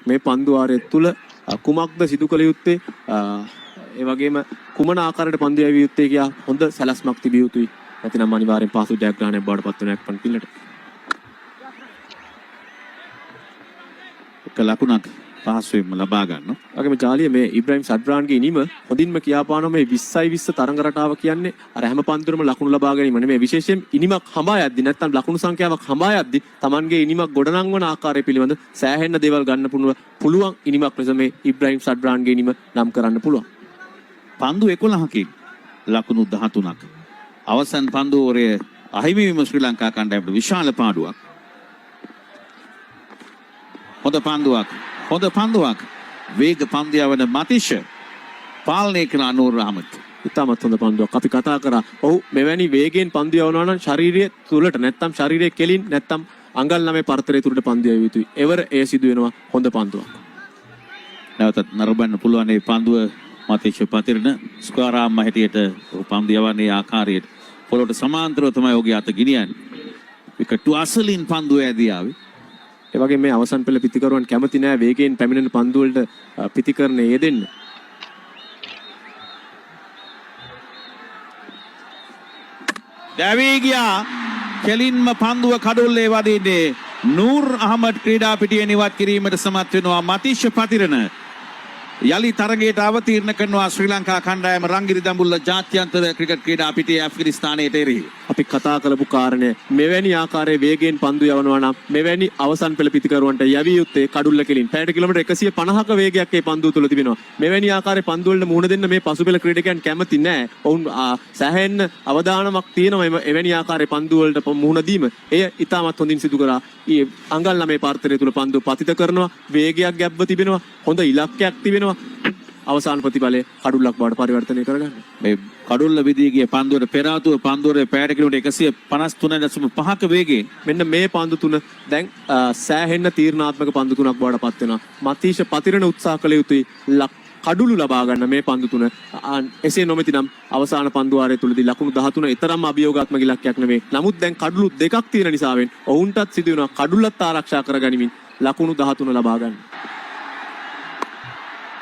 මේ පන්දුවාරය තුල කුමක්ද සිදු කළ යුත්තේ ඒ වගේම කුමන ආකාරයට පන්දු යැවිය යුත්තේ කියා හොඳ සැලැස්මක් තිබිය යුතුයි. නැතිනම් අනිවාර්යෙන් පාසු ජයග්‍රහණයක් බවට පත් වෙන එක්පන් පිල්ලට. එක ලකුණක් පහසුවෙන්ම ලබා ගන්නවා. වගේම ජාලිය මේ ඉබ්‍රාහිම් සඩ්රාන්ගේ ඉනිම හොඳින්ම කියාපානවා මේ 20යි 20 තරඟ රටාව කියන්නේ අර හැම පන්දුරම ලකුණු ලබා ගැනීම නෙමෙයි. විශේෂයෙන් ඉනිමක් හඹා යද්දි නැත්නම් ලකුණු සංඛ්‍යාවක් හඹා යද්දි Tamanගේ ඉනිමක් ගොඩනංවන ආකාරය පිළිබඳ සෑහෙන්න දේවල් ගන්න පුළුවන් ඉනිමක් ලෙස මේ ඉබ්‍රාහිම් සඩ්රාන්ගේ ඉනිම නම් කරන්න පුළුවන්. පන්දු 11කින් ලකුණු 13ක්. අවසන් පන්දු ඕරය අහිමි වීම ශ්‍රී ලංකා කණ්ඩායමට විශාල පාඩුවක්. හොඳ පන්දුවක්. වේග පන්දු යවන මතිෂ පාලනය කළ අනූර් රහමත්. ඉතාමත් හොඳ පන්දුවක්. අපි කතා කරා. ඔව් මෙවැනි වේගයෙන් පන්දු යවනවා නම් ශාරීරිය තුලට නැත්තම් ශාරීරිය කෙලින් නැත්තම් අඟල් 9 පරතරය තුලට පන්දු යවිය යුතුයි. එවර එය සිදු වෙනවා හොඳ පන්දුවක්. නැවතත් නරඹන්න පුළුවන් මේ පන්දුව මතිෂ පතිරණ ස්කෝරාම්ම හැටියට පන්දු යවන්නේ ආකාරයට පොළොට සමාන්තරව තමයි ඔහුගේ අත ගෙනියන්නේ. විකටු අසලින් පන්දුව ඇදී ආවේ. ඒ වගේ මේ අවසන් පෙළ පිතිකරුවන් කැමති නෑ වේගයෙන් පැමිණෙන පන්දු වලට පිතිකරණය යෙදෙන්න. දැවී ගියා කෙලින්ම පන්දුව කඩොල්ලේ වදින්නේ නූර් අහමඩ් ක්‍රීඩා පිටියේ නිවත් කිරීමට සමත් වෙනවා මතිෂ පතිරණ. යලි තරගයට අවතීර්ණ කරනවා ශ්‍රී ලංකා කණ්ඩායම රංගිරි දඹුල්ල ජාත්‍යන්තර ක්‍රිකට් ක්‍රීඩා පිටියේ ඇෆ්ගනිස්තානයට එරෙහි. අපි කතා කරපු කාරණය මෙවැනි ආකාරයේ වේගයෙන් පන්දු යවනවා නම් මෙවැනි අවසන් පෙළ පිතිකරුවන්ට යවිය යුත්තේ කඩුල්ල කෙලින්. පැයට කිලෝමීටර් 150ක වේගයක් මේ පන්දුව තුල තිබෙනවා. මෙවැනි ආකාරයේ පන්දු වලට මුහුණ දෙන්න මේ පසුපෙළ ක්‍රීඩකයන් කැමති නැහැ. ඔවුන් සැහැන්න අවධානමක් තියෙනවා එවැනි ආකාරයේ පන්දු වලට මුහුණ දීම. එය ඉතාමත් හොඳින් සිදු කරා. අඟල් 9 පාර්තරය තුල පන්දු පතිත කරනවා. වේගයක් ගැබ්ව තිබෙනවා. හොඳ ඉලක්කයක් තිබෙනවා. අවසාන ප්‍රතිඵලය කඩුල්ලක් බවට පරිවර්තනය කරගන්න. මේ කඩුල්ල විදී ගිය පන්දුවට පෙර ආතුව පන්දුවේ පැයට කිලෝමීටර් 153.5ක වේගයෙන් මෙන්න මේ පන්දු තුන දැන් සෑහෙන්න තීරණාත්මක පන්දු තුනක් බවට පත් වෙනවා. මතීෂ පතිරණ උත්සාහ කළ යුතුයි කඩුළු ලබා ගන්න මේ පන්දු තුන. එසේ නොමැතිනම් අවසාන පන්දු වාරය තුලදී ලකුණු 13 ඊතරම් අභියෝගාත්මක ඉලක්කයක් නෙමෙයි. නමුත් දැන් කඩුළු දෙකක් තියෙන නිසාවෙන් ඔවුන්ටත් සිදු වෙනවා කඩුල්ලත් ආරක්ෂා කරගනිමින් ලකුණු 13 ලබා ගන්න.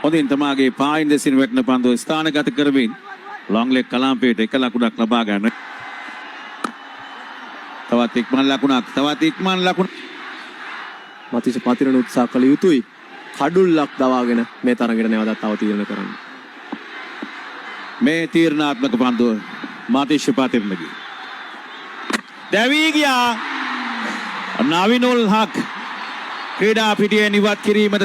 හොඳින් තමාගේ පායින් දෙසින් වැටෙන පන්දුව ස්ථානගත කරමින් ලොං ලෙග් කලාම්පේට එක ලකුණක් ලබා ගන්න. තවත් ඉක්මන් ලකුණක්. මතිෂ පතිරණ උත්සාහ කළ යුතුයි කඩුල්ලක් දවාගෙන මේ තරඟයට නැවතත් අවතීර්ණ කරන්න. මේ තීරණාත්මක පන්දුව මතිෂ පතිරණගේ දැවී ගියා නවිනුල් හක් ක්‍රීඩා පිටියේ නිවත් කිරීමට